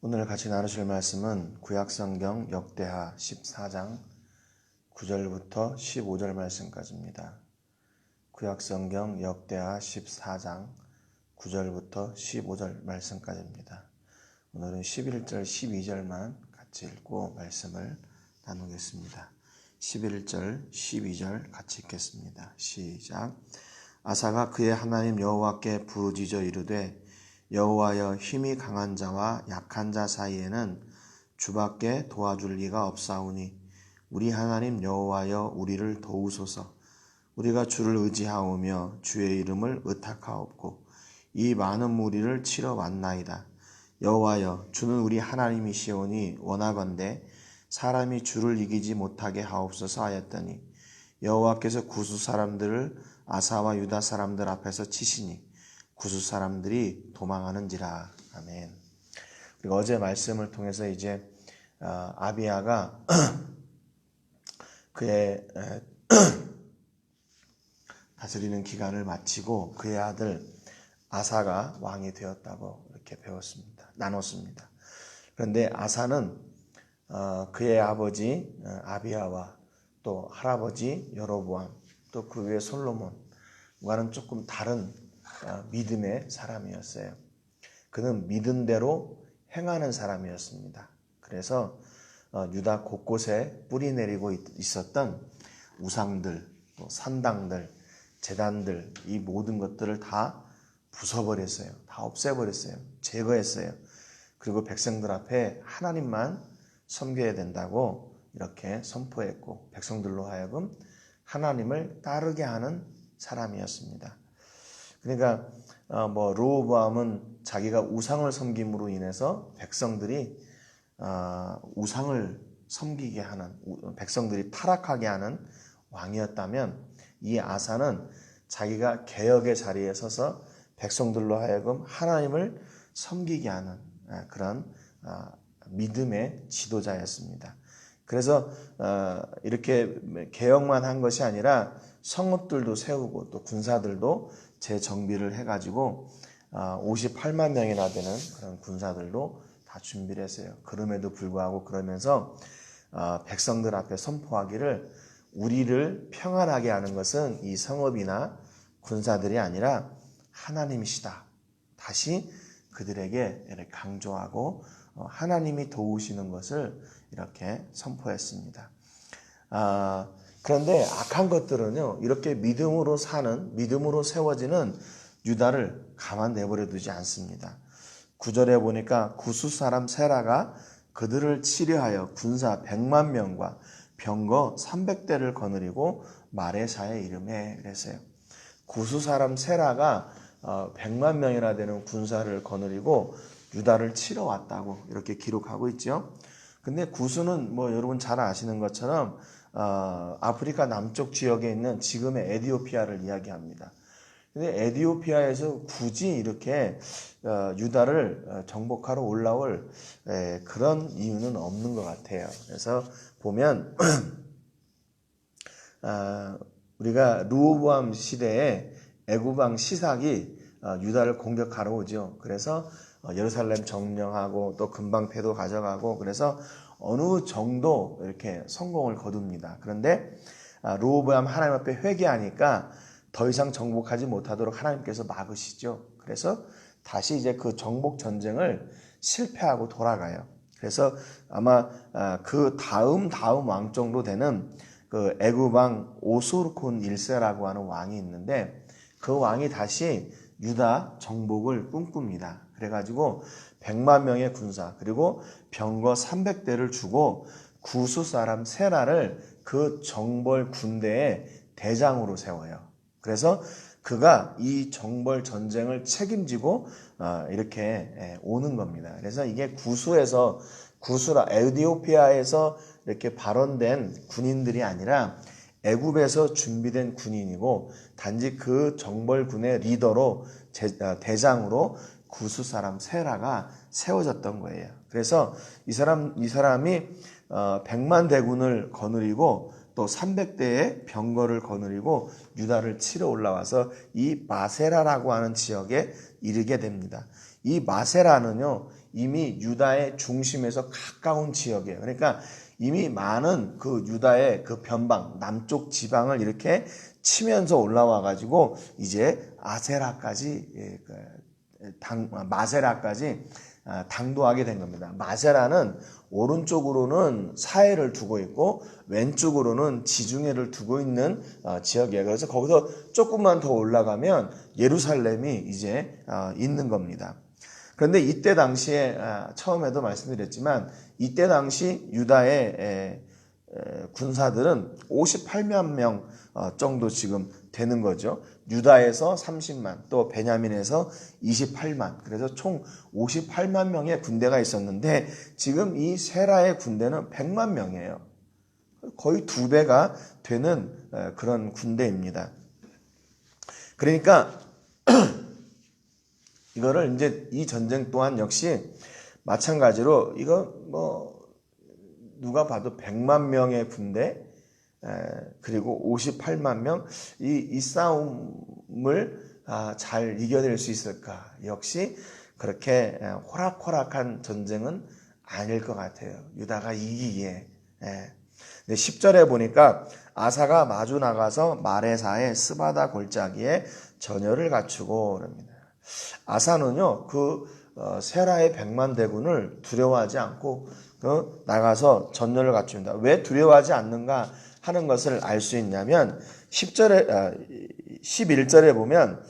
오늘 같이 나누실 말씀은 구약성경 역대하 14장 9절부터 15절 말씀까지입니다. 구약성경 역대하 14장 9절부터 15절 말씀까지입니다. 오늘은 11절 12절만 같이 읽고 말씀을 나누겠습니다. 11절 12절 같이 읽겠습니다. 시작. 아사가 그의 하나님 여호와께 부르짖어 이르되 여호와여, 힘이 강한 자와 약한 자 사이에는 주밖에 도와줄 리가 없사오니 우리 하나님 여호와여, 우리를 도우소서. 우리가 주를 의지하오며 주의 이름을 의탁하옵고 이 많은 무리를 치러 왔나이다. 여호와여, 주는 우리 하나님이시오니 원하건대 사람이 주를 이기지 못하게 하옵소서 하였더니 여호와께서 구스 사람들을 아사와 유다 사람들 앞에서 치시니 구스 사람들이 도망하는지라. 아멘. 그리고 어제 말씀을 통해서 이제 아비야가 그의 다스리는 기간을 마치고 그의 아들 아사가 왕이 되었다고 이렇게 배웠습니다. 나눴습니다. 그런데 아사는 그의 아버지 아비야와 또 할아버지 여로보암 또 그 위에 솔로몬과는 조금 다른 믿음의 사람이었어요. 그는 믿은 대로 행하는 사람이었습니다. 그래서 유다 곳곳에 뿌리 내리고 있었던 우상들, 산당들, 제단들, 이 모든 것들을 다 부숴버렸어요. 다 없애버렸어요. 제거했어요. 그리고 백성들 앞에 하나님만 섬겨야 된다고 이렇게 선포했고 백성들로 하여금 하나님을 따르게 하는 사람이었습니다. 그러니까 르호보암은 자기가 우상을 섬김으로 인해서 백성들이 우상을 섬기게 하는, 백성들이 타락하게 하는 왕이었다면 이 아사는 자기가 개혁의 자리에 서서 백성들로 하여금 하나님을 섬기게 하는 그런 믿음의 지도자였습니다. 그래서 이렇게 개혁만 한 것이 아니라 성읍들도 세우고 또 군사들도 재정비를 해가지고 58만 명이나 되는 그런 군사들도 다 준비를 했어요. 그럼에도 불구하고 그러면서 백성들 앞에 선포하기를 우리를 평안하게 하는 것은 이 성읍이나 군사들이 아니라 하나님이시다. 다시 그들에게 강조하고 하나님이 도우시는 것을 이렇게 선포했습니다. 그런데 악한 것들은요, 이렇게 믿음으로 사는, 믿음으로 세워지는 유다를 가만 내버려 두지 않습니다. 9절에 보니까 구스 사람 세라가 그들을 치려하여 군사 100만 명과 병거 300대를 거느리고 마레사에 이름해 그랬어요. 구스 사람 세라가 100만 명이나 되는 군사를 거느리고 유다를 치러 왔다고 이렇게 기록하고 있죠. 근데 구스는 여러분 잘 아시는 것처럼 아프리카 남쪽 지역에 있는 지금의 에티오피아를 이야기합니다. 근데 에티오피아에서 굳이 이렇게 유다를 정복하러 올라올 그런 이유는 없는 것 같아요. 그래서 보면 우리가 르호보암 시대에 애굽왕 시삭이 유다를 공격하러 오죠. 그래서 예루살렘 점령하고 또 근방패도 가져가고 그래서 어느 정도 이렇게 성공을 거둡니다. 그런데 르호보암 하나님 앞에 회개하니까 더 이상 정복하지 못하도록 하나님께서 막으시죠. 그래서 다시 이제 그 정복 전쟁을 실패하고 돌아가요. 그래서 아마 그 다음 왕 정도 되는 그 애굽 왕 오스르콘 1세라고 하는 왕이 있는데 그 왕이 다시 유다 정복을 꿈꿉니다. 그래가지고 100만 명의 군사 그리고 병거 300대를 주고 구스 사람 세라를 그 정벌 군대의 대장으로 세워요. 그래서 그가 이 정벌 전쟁을 책임지고 이렇게 오는 겁니다. 그래서 이게 구스라 에티오피아에서 이렇게 발원된 군인들이 아니라 애굽에서 준비된 군인이고 단지 그 정벌군의 리더로 대장으로 구스 사람 세라가 세워졌던 거예요. 그래서 이 사람이 100만 대군을 거느리고 또 300대의 병거를 거느리고 유다를 치러 올라와서 이 마세라라고 하는 지역에 이르게 됩니다. 이 마세라는요, 이미 유다의 중심에서 가까운 지역이에요. 그러니까 이미 많은 그 유다의 그 변방, 남쪽 지방을 이렇게 치면서 올라와 가지고 이제 아세라까지, 마세라까지 당도하게 된 겁니다. 마세라는 오른쪽으로는 사해를 두고 있고 왼쪽으로는 지중해를 두고 있는 지역이에요. 그래서 거기서 조금만 더 올라가면 예루살렘이 이제 있는 겁니다. 그런데 이때 당시에 처음에도 말씀드렸지만 이때 당시 유다의 군사들은 58만 명 정도 지금 되는 거죠. 유다에서 30만, 또 베냐민에서 28만, 그래서 총 58만 명의 군대가 있었는데 지금 이 세라의 군대는 100만 명이에요. 거의 2배가 되는 그런 군대입니다. 그러니까 이거를 이제 이 전쟁 또한 역시 마찬가지로 이거 뭐 누가 봐도 100만 명의 군대 그리고 58만 명 이 싸움을 잘 이겨낼 수 있을까? 역시 그렇게 호락호락한 전쟁은 아닐 것 같아요. 유다가 이기기에. 근데 10절에 보니까 아사가 마주 나가서 마레사의 스바다 골짜기에 전열을 갖추고 그럽니다. 아사는요, 세라의 100만 대군을 두려워하지 않고 나가서 전열을 갖춥니다. 왜 두려워하지 않는가 하는 것을 알 수 있냐면 11절에 보면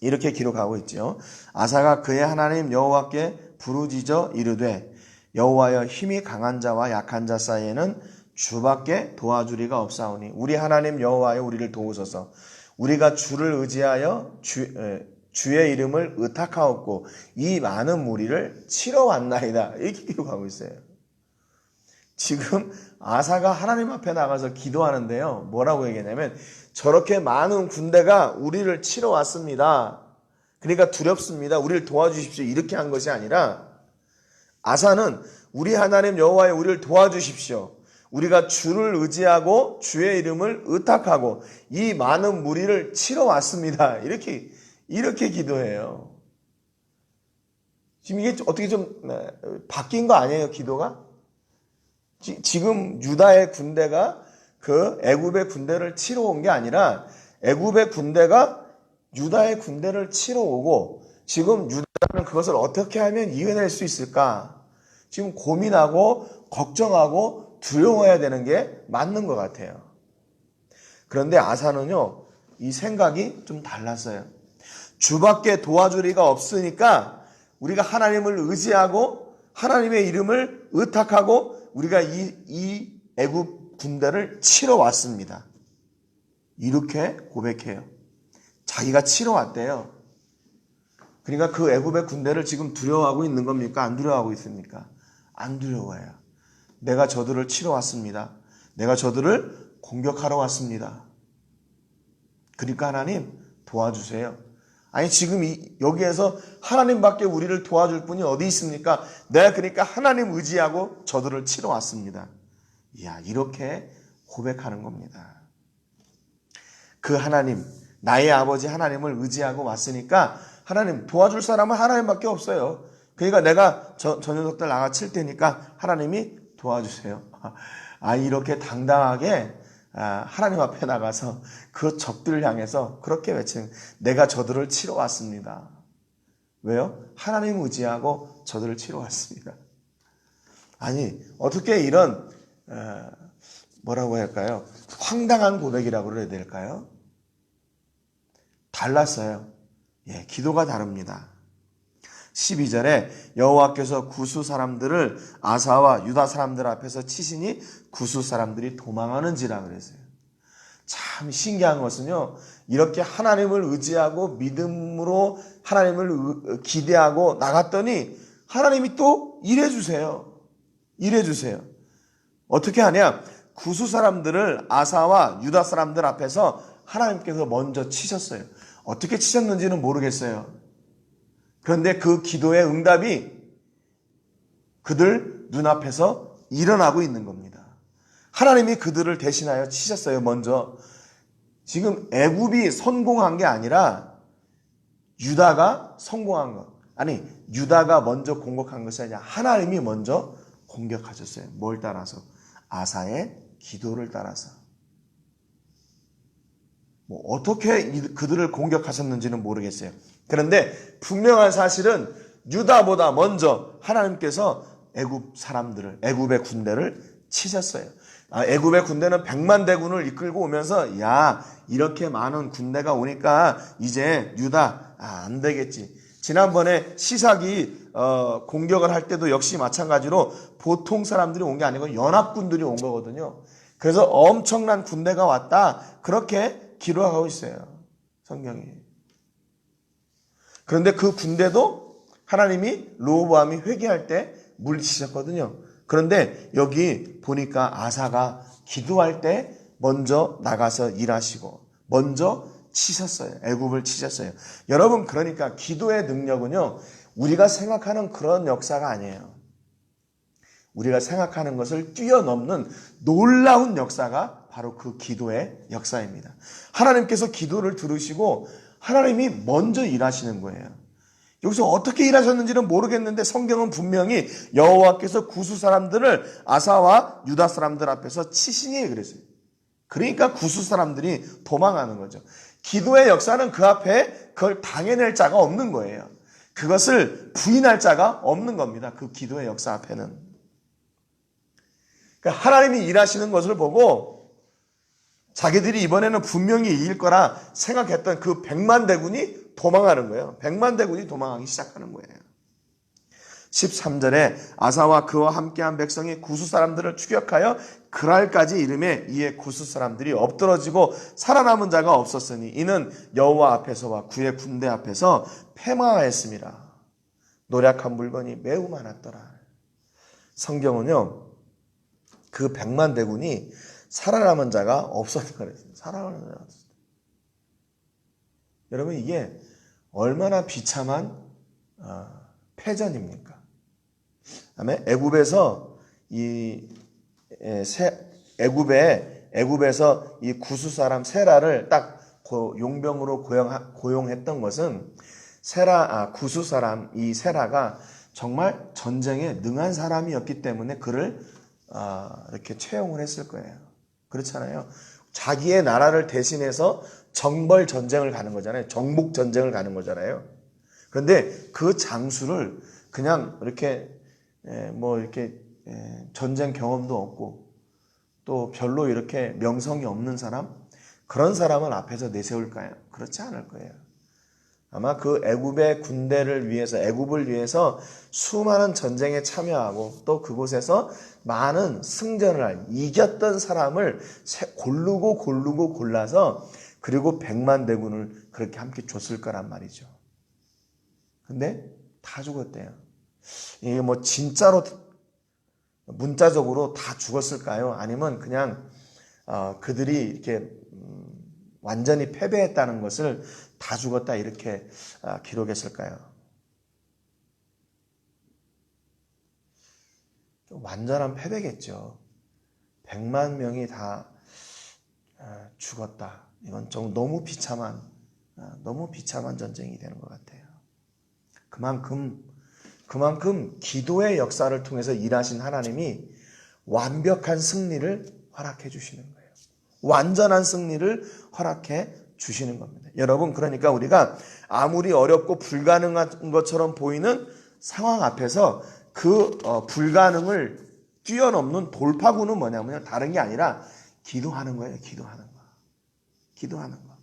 이렇게 기록하고 있죠. 아사가 그의 하나님 여호와께 부르짖어 이르되 여호와여 힘이 강한 자와 약한 자 사이에는 주밖에 도와주리가 없사오니 우리 하나님 여호와여 우리를 도우소서. 우리가 주를 의지하여 주의 이름을 의탁하옵고 이 많은 무리를 치러 왔나이다. 이렇게 기록하고 있어요. 지금 아사가 하나님 앞에 나가서 기도하는데요. 뭐라고 얘기하냐면 저렇게 많은 군대가 우리를 치러 왔습니다. 그러니까 두렵습니다. 우리를 도와주십시오. 이렇게 한 것이 아니라 아사는 우리 하나님 여호와여 우리를 도와주십시오. 우리가 주를 의지하고 주의 이름을 의탁하고 이 많은 무리를 치러 왔습니다. 이렇게 기도해요. 지금 이게 어떻게 좀 바뀐 거 아니에요, 기도가? 지금 유다의 군대가 그 애굽의 군대를 치러 온 게 아니라 애굽의 군대가 유다의 군대를 치러 오고 지금 유다는 그것을 어떻게 하면 이겨낼 수 있을까? 지금 고민하고 걱정하고 두려워해야 되는 게 맞는 것 같아요. 그런데 아사는요, 이 생각이 좀 달랐어요. 주밖에 도와줄 리가 없으니까 우리가 하나님을 의지하고 하나님의 이름을 의탁하고 우리가 이 애굽 군대를 치러 왔습니다. 이렇게 고백해요. 자기가 치러 왔대요. 그러니까 그 애굽의 군대를 지금 두려워하고 있는 겁니까? 안 두려워하고 있습니까? 안 두려워해요. 내가 저들을 치러 왔습니다. 내가 저들을 공격하러 왔습니다. 그러니까 하나님 도와주세요. 아니 지금 여기에서 하나님밖에 우리를 도와줄 분이 어디 있습니까? 내가 그러니까 하나님 의지하고 저들을 치러 왔습니다. 이야, 이렇게 고백하는 겁니다. 그 하나님, 나의 아버지 하나님을 의지하고 왔으니까 하나님 도와줄 사람은 하나님밖에 없어요. 그러니까 내가 저 녀석들 나가 칠 테니까 하나님이 도와주세요. 이렇게 당당하게 하나님 앞에 나가서 그 적들을 향해서 그렇게 외치는, 내가 저들을 치러 왔습니다. 왜요? 하나님 의지하고 저들을 치러 왔습니다. 아니 어떻게 이런 뭐라고 할까요? 황당한 고백이라고 그래야 될까요? 달랐어요. 예, 기도가 다릅니다. 12절에 여호와께서 구수 사람들을 아사와 유다 사람들 앞에서 치시니 구수 사람들이 도망하는지라 그랬어요. 참 신기한 것은요, 이렇게 하나님을 의지하고 믿음으로 하나님을 기대하고 나갔더니 하나님이 또 일해주세요. 일해주세요. 어떻게 하냐? 구수 사람들을 아사와 유다 사람들 앞에서 하나님께서 먼저 치셨어요. 어떻게 치셨는지는 모르겠어요. 그런데 그 기도의 응답이 그들 눈앞에서 일어나고 있는 겁니다. 하나님이 그들을 대신하여 치셨어요. 먼저. 지금 애굽이 성공한 게 아니라 유다가 성공한 것. 아니, 유다가 먼저 공격한 것이 아니라 하나님이 먼저 공격하셨어요. 뭘 따라서? 아사의 기도를 따라서. 뭐 어떻게 그들을 공격하셨는지는 모르겠어요. 그런데 분명한 사실은 유다보다 먼저 하나님께서 애굽의 군대를 치셨어요. 애굽의 군대는 100만 대군을 이끌고 오면서 야, 이렇게 많은 군대가 오니까 이제 유다 안 되겠지. 지난번에 시삭이 공격을 할 때도 역시 마찬가지로 보통 사람들이 온 게 아니고 연합군들이 온 거거든요. 그래서 엄청난 군대가 왔다. 그렇게 기록하고 있어요. 성경이. 그런데 그 군대도 하나님이 르호보암이 회개할 때 물리치셨거든요. 그런데 여기 보니까 아사가 기도할 때 먼저 나가서 일하시고 먼저 치셨어요. 애굽을 치셨어요. 여러분, 그러니까 기도의 능력은요, 우리가 생각하는 그런 역사가 아니에요. 우리가 생각하는 것을 뛰어넘는 놀라운 역사가 바로 그 기도의 역사입니다. 하나님께서 기도를 들으시고 하나님이 먼저 일하시는 거예요. 여기서 어떻게 일하셨는지는 모르겠는데 성경은 분명히 여호와께서 구스 사람들을 아사와 유다 사람들 앞에서 치시니 그랬어요. 그러니까 구스 사람들이 도망하는 거죠. 기도의 역사는 그 앞에 그걸 당해낼 자가 없는 거예요. 그것을 부인할 자가 없는 겁니다. 그 기도의 역사 앞에는. 그러니까 하나님이 일하시는 것을 보고 자기들이 이번에는 분명히 이길 거라 생각했던 그 100만 대군이 도망하는 거예요. 100만 대군이 도망하기 시작하는 거예요. 13절에 아사와 그와 함께한 백성이 구스 사람들을 추격하여 그랄까지 이르매 이에 구스 사람들이 엎드러지고 살아남은 자가 없었으니 이는 여호와 앞에서와 그의 군대 앞에서 패망하였습니다. 노략한 물건이 매우 많았더라. 성경은요, 그 100만 대군이 살아남은 자가 없었다 그랬어요. 살아남은 자가 없었다. 여러분, 이게 얼마나 비참한 패전입니까? 그다음에 애굽에서 애굽에서 이 구스 사람 세라를 딱 용병으로 고용했던 것은 구스 사람 이 세라가 정말 전쟁에 능한 사람이었기 때문에 그를 이렇게 채용을 했을 거예요. 그렇잖아요. 자기의 나라를 대신해서 정벌 전쟁을 가는 거잖아요. 정복 전쟁을 가는 거잖아요. 그런데 그 장수를 그냥 이렇게 전쟁 경험도 없고 또 별로 이렇게 명성이 없는 사람, 그런 사람을 앞에서 내세울까요? 그렇지 않을 거예요. 아마 그 애굽의 군대를 위해서, 애굽을 위해서 수많은 전쟁에 참여하고 또 그곳에서 많은 승전을 이겼던 사람을 고르고 골라서 그리고 100만 대군을 그렇게 함께 줬을 거란 말이죠. 근데 다 죽었대요. 이게 뭐 진짜로 문자적으로 다 죽었을까요? 아니면 그냥 그들이 이렇게 완전히 패배했다는 것을 다 죽었다 이렇게 기록했을까요? 좀 완전한 패배겠죠. 100만 명이 다 죽었다. 이건 좀 너무 비참한 전쟁이 되는 것 같아요. 그만큼 기도의 역사를 통해서 일하신 하나님이 완벽한 승리를 허락해 주시는 거예요. 완전한 승리를 허락해 주시는 겁니다. 여러분, 그러니까 우리가 아무리 어렵고 불가능한 것처럼 보이는 상황 앞에서 그 불가능을 뛰어넘는 돌파구는 뭐냐면 다른 게 아니라 기도하는 거예요. 기도하는 거.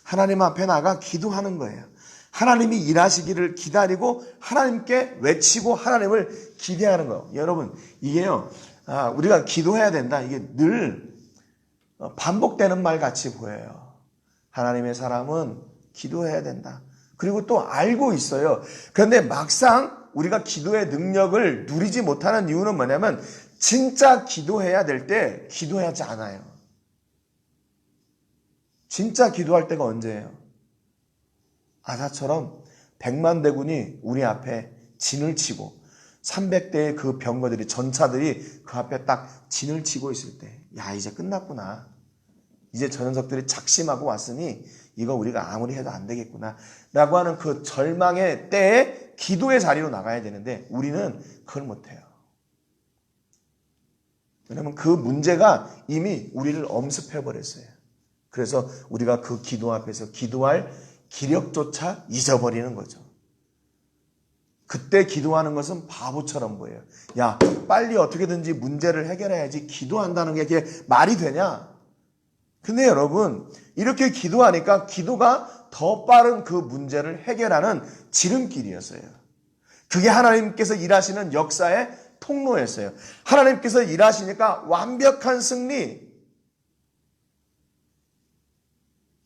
하나님 앞에 나가 기도하는 거예요. 하나님이 일하시기를 기다리고 하나님께 외치고 하나님을 기대하는 거예요. 여러분, 이게요, 우리가 기도해야 된다. 이게 늘 반복되는 말 같이 보여요. 하나님의 사람은 기도해야 된다. 그리고 또 알고 있어요. 그런데 막상 우리가 기도의 능력을 누리지 못하는 이유는 뭐냐면 진짜 기도해야 될 때 기도하지 않아요. 진짜 기도할 때가 언제예요? 아사처럼 100만 대군이 우리 앞에 진을 치고 300대의 그 병거들이, 전차들이 그 앞에 딱 진을 치고 있을 때, 야, 이제 끝났구나. 이제 저 녀석들이 작심하고 왔으니 이거 우리가 아무리 해도 안 되겠구나 라고 하는 그 절망의 때에 기도의 자리로 나가야 되는데 우리는 그걸 못해요. 왜냐하면 그 문제가 이미 우리를 엄습해버렸어요. 그래서 우리가 그 기도 앞에서 기도할 기력조차 잊어버리는 거죠. 그때 기도하는 것은 바보처럼 보여요. 야, 빨리 어떻게든지 문제를 해결해야지 기도한다는 게 그게 말이 되냐? 근데 여러분, 이렇게 기도하니까 기도가 더 빠른 그 문제를 해결하는 지름길이었어요. 그게 하나님께서 일하시는 역사의 통로였어요. 하나님께서 일하시니까 완벽한 승리,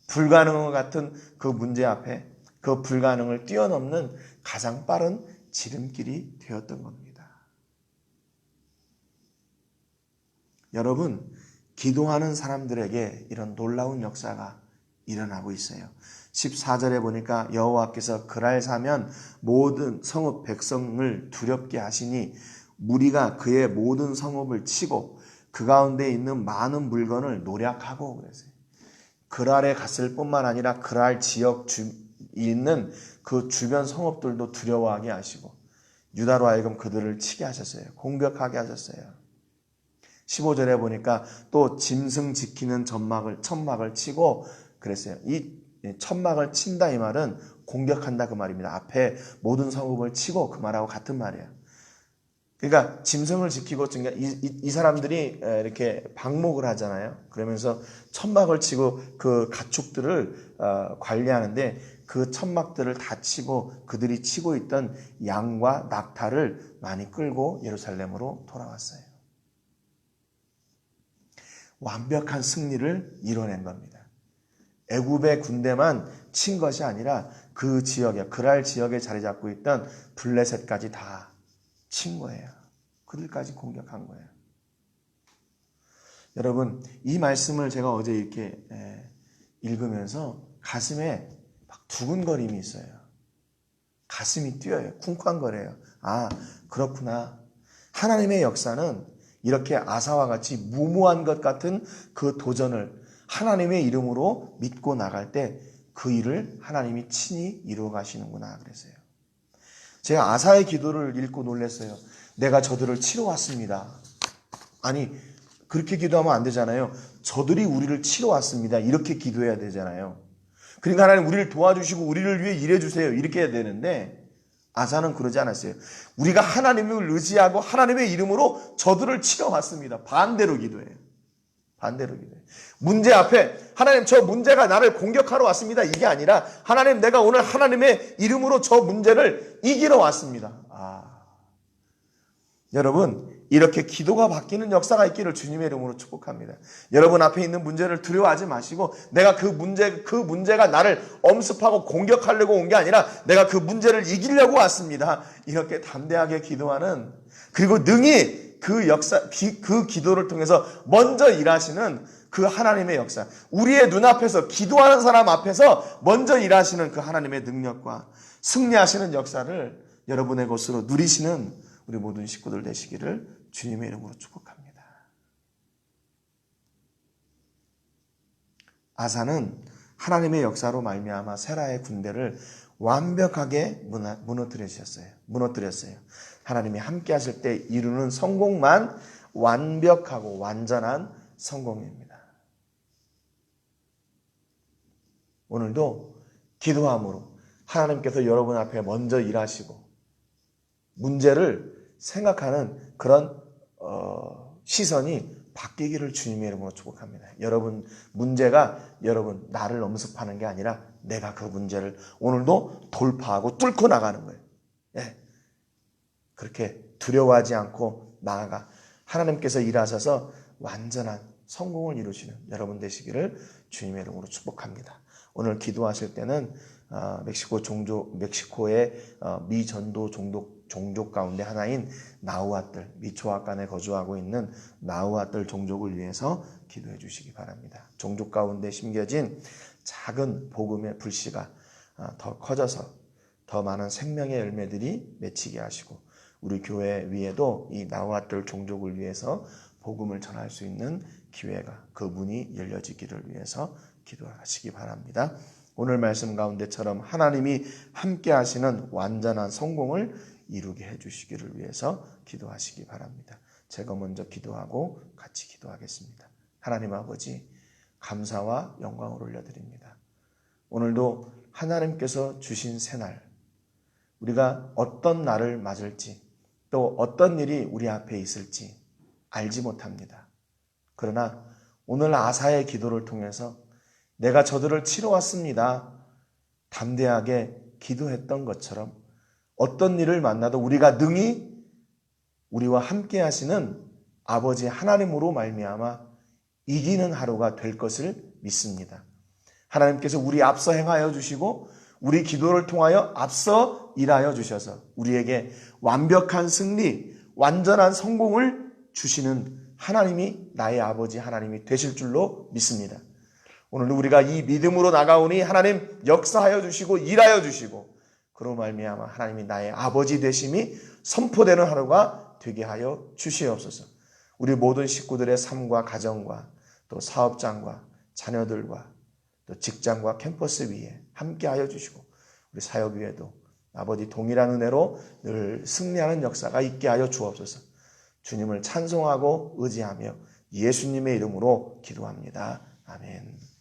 불가능한 같은 그 문제 앞에 그 불가능을 뛰어넘는 가장 빠른 지름길이 되었던 겁니다. 여러분, 기도하는 사람들에게 이런 놀라운 역사가 일어나고 있어요. 14절에 보니까 여호와께서 그날 사면 모든 성읍 백성을 두렵게 하시니 무리가 그의 모든 성읍을 치고 그 가운데 있는 많은 물건을 노략하고 그랬어요. 그랄에 갔을 뿐만 아니라 그랄 지역 있는 그 주변 성읍들도 두려워하게 하시고 유다로 하여금 그들을 치게 하셨어요. 공격하게 하셨어요. 15절에 보니까 또 짐승 지키는 천막을 치고 그랬어요. 이 천막을 친다 이 말은 공격한다 그 말입니다. 앞에 모든 성읍을 치고 그 말하고 같은 말이에요. 그러니까 짐승을 지키고 이 사람들이 이렇게 방목을 하잖아요. 그러면서 천막을 치고 그 가축들을 관리하는데 그 천막들을 다 치고 그들이 치고 있던 양과 낙타를 많이 끌고 예루살렘으로 돌아왔어요. 완벽한 승리를 이뤄낸 겁니다. 애굽의 군대만 친 것이 아니라 그 지역에 그랄 지역에 자리 잡고 있던 블레셋까지 다 친 거예요. 그들까지 공격한 거예요. 여러분, 이 말씀을 제가 어제 이렇게 읽으면서 가슴에 막 두근거림이 있어요. 가슴이 뛰어요. 쿵쾅거려요. 아, 그렇구나. 하나님의 역사는 이렇게 아사와 같이 무모한 것 같은 그 도전을 하나님의 이름으로 믿고 나갈 때 그 일을 하나님이 친히 이루어 가시는구나 그랬어요. 제가 아사의 기도를 읽고 놀랐어요. 내가 저들을 치러 왔습니다. 아니, 그렇게 기도하면 안 되잖아요. 저들이 우리를 치러 왔습니다. 이렇게 기도해야 되잖아요. 그러니까 하나님 우리를 도와주시고 우리를 위해 일해주세요. 이렇게 해야 되는데 아사는 그러지 않았어요. 우리가 하나님을 의지하고 하나님의 이름으로 저들을 치러 왔습니다. 반대로 기도해요. 반대로 기도해요. 문제 앞에 하나님 저 문제가 나를 공격하러 왔습니다. 이게 아니라 하나님 내가 오늘 하나님의 이름으로 저 문제를 이기러 왔습니다. 여러분 이렇게 기도가 바뀌는 역사가 있기를 주님의 이름으로 축복합니다. 여러분 앞에 있는 문제를 두려워하지 마시고 내가 그 문제가 나를 엄습하고 공격하려고 온 게 아니라 내가 그 문제를 이기려고 왔습니다. 이렇게 담대하게 기도하는 그리고 능히 그 역사, 그 기도를 통해서 먼저 일하시는 그 하나님의 역사. 우리의 눈앞에서 기도하는 사람 앞에서 먼저 일하시는 그 하나님의 능력과 승리하시는 역사를 여러분의 것으로 누리시는 우리 모든 식구들 되시기를 주님의 이름으로 축복합니다. 아사는 하나님의 역사로 말미암아 세라의 군대를 완벽하게 무너뜨렸어요. 하나님이 함께 하실 때 이루는 성공만 완벽하고 완전한 성공입니다. 오늘도 기도함으로 하나님께서 여러분 앞에 먼저 일하시고 문제를 생각하는 그런 시선이 바뀌기를 주님의 이름으로 축복합니다. 여러분 문제가 여러분 나를 엄습하는 게 아니라 내가 그 문제를 오늘도 돌파하고 뚫고 나가는 거예요. 예. 그렇게 두려워하지 않고 나아가 하나님께서 일하셔서 완전한 성공을 이루시는 여러분 되시기를 주님의 이름으로 축복합니다. 오늘 기도하실 때는 멕시코의 미전도 종족 가운데 하나인 나우아틀, 미초아칸에 거주하고 있는 나우아틀 종족을 위해서 기도해 주시기 바랍니다. 종족 가운데 심겨진 작은 복음의 불씨가 더 커져서 더 많은 생명의 열매들이 맺히게 하시고 우리 교회 위에도 이 나우아틀 종족을 위해서 복음을 전할 수 있는 기회가 그 문이 열려지기를 위해서 기도하시기 바랍니다. 오늘 말씀 가운데처럼 하나님이 함께 하시는 완전한 성공을 이루게 해주시기를 위해서 기도하시기 바랍니다. 제가 먼저 기도하고 같이 기도하겠습니다. 하나님 아버지, 감사와 영광을 올려드립니다. 오늘도 하나님께서 주신 새날, 우리가 어떤 날을 맞을지 또 어떤 일이 우리 앞에 있을지 알지 못합니다. 그러나 오늘 아사의 기도를 통해서 내가 저들을 치러 왔습니다. 담대하게 기도했던 것처럼 어떤 일을 만나도 우리가 능히 우리와 함께 하시는 아버지 하나님으로 말미암아 이기는 하루가 될 것을 믿습니다. 하나님께서 우리 앞서 행하여 주시고 우리 기도를 통하여 앞서 일하여 주셔서 우리에게 완벽한 승리, 완전한 성공을 주시는 하나님이 나의 아버지 하나님이 되실 줄로 믿습니다. 오늘도 우리가 이 믿음으로 나가오니 하나님 역사하여 주시고 일하여 주시고 그로 말미암아 하나님이 나의 아버지 되심이 선포되는 하루가 되게 하여 주시옵소서. 우리 모든 식구들의 삶과 가정과 또 사업장과 자녀들과 또 직장과 캠퍼스 위에 함께하여 주시고 우리 사역 위에도 아버지 동일한 은혜로 늘 승리하는 역사가 있게 하여 주옵소서. 주님을 찬송하고 의지하며 예수님의 이름으로 기도합니다. 아멘.